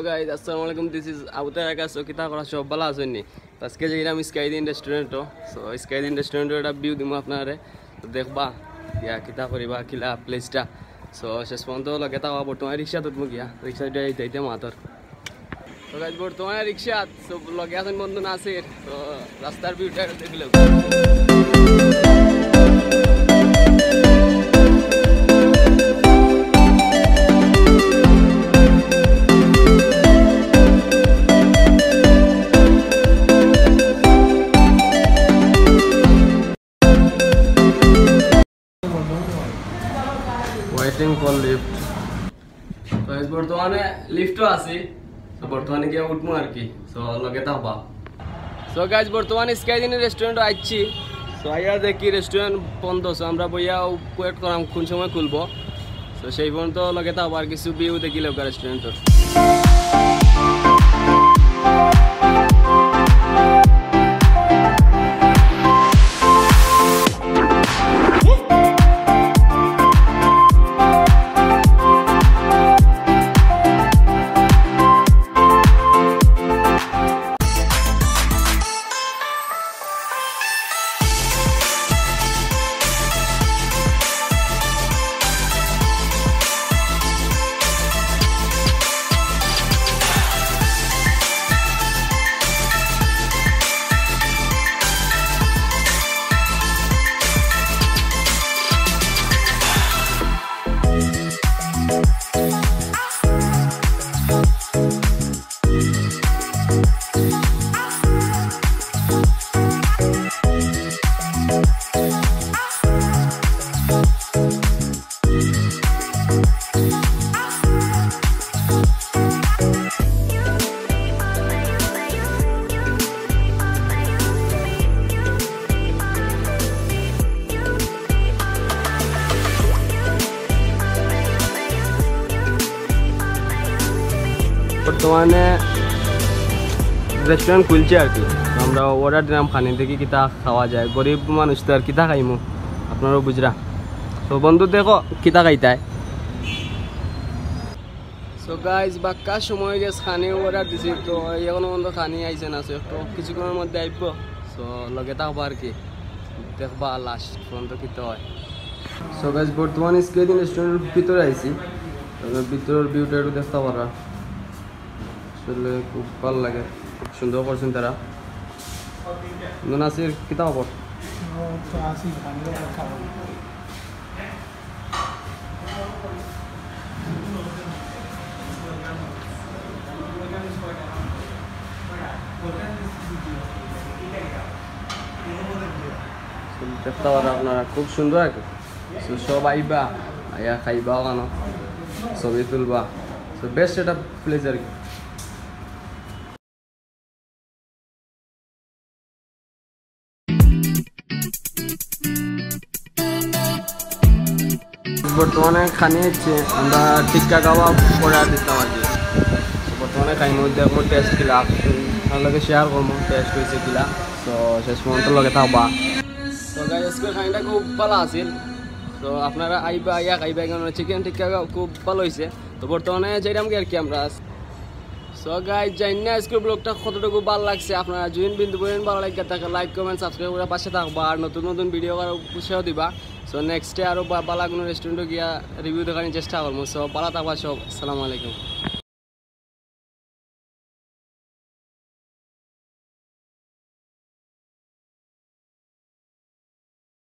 guys, Assalamualaikum. This is Akash. So kita kora shop bala asoni. Paske jai ram Sky Dine Restaurant to. So Sky Dine Restaurant to view dimu apnare. So dekhba ya kita koriba kila place ta. So shesponto lo kita wa bortone rickshaw tutmu kiya. Rickshaw dai daite mator. So guys bortone rickshaw so lo gya san bondhu nasir. So rastar view ta dekhlo. Waiting for lift. So is বর্তমানে lift আছে তো বর্তমানে কি উঠমু আর কি so লগে থাকবা so guys বর্তমানে sky ডাইন restaurant আইছি সো আইয়া দেখি রেস্টুরেন্ট বন্ধ সো আমরা বইয়া ওয়েট করাম কোন সময় খুলবো সো সেই পর্যন্ত লগে থাকবা আর কিছু ভিউ দেখি লগা রেস্টুরেন্টের বর্তমানে রেস্টুরেন্ট খুলছে আর কি আমরা অর্ডার দিলাম খানি দেখি কিতা খাওয়া যায় গরিব মানুষ তো আর কিতা খাইমু আপনারাও বুঝরা তো বন্ধু দেখো কিতা খাইতায় সো গাইজ বাক্কা সময় গেছে খানি অর্ডার দিছি তো এখনো বন্ধু খানি আইছে না একটু কিছুক্ষণের মধ্যে আইব সো লগে থাকবো আর কি দেখবা লাস্ট পর্যন্ত কিতা হয় সো গাইজ বর্তমানে স্কাই ডাইন রেস্টুরেন্টের ভিতরে আইছি ভিতরের ভিউটা একটু দেখতে পারা আসলে খুব ভালো লাগে খুব সুন্দর করছেন তারা নাসির কিতা খবর দেখতে পারা আপনারা খুব সুন্দর আর কি সব আইবা আইয়া খাইবা কেন ছবি তুলবা সো বেস্ট একটা প্লেস আর কি বর্তমানে খানি হচ্ছে আমরা টিক্কা কাবাব অর্ডার দিতাম আর কি বর্তমানে খাইর মধ্যে আমার টেস্ট কিলা তার লগে শেয়ার করবো টেস্ট হয়েছে কিলা তো শেষ পর্যন্ত লগে থাকবা তো গাইস খানিটা খুব ভালো আছিল তো আপনারা আইবা আইয়া খাইবা কেন চিকেন টিক্কা খুব ভালো হয়েছে তো বর্তমানে যাইলাম কি আর কি আমরা সো গাইস জানি না আজকের ব্লগটা কতটুকু ভালো লাগছে আপনারা জয়েন বিন্দু বলেন ভালো লাগে তাকে লাইক কমেন্ট সাবস্ক্রাইব করে পাশে থাকবা আর নতুন নতুন ভিডিও করার উৎসাহ দিবা সো নেক্সট ডে আরও ভালো কোনো রেস্টুরেন্টে গিয়া রিভিউ দেখানোর চেষ্টা করবো সো ভালো থাকবা সব আসসালামু আলাইকুম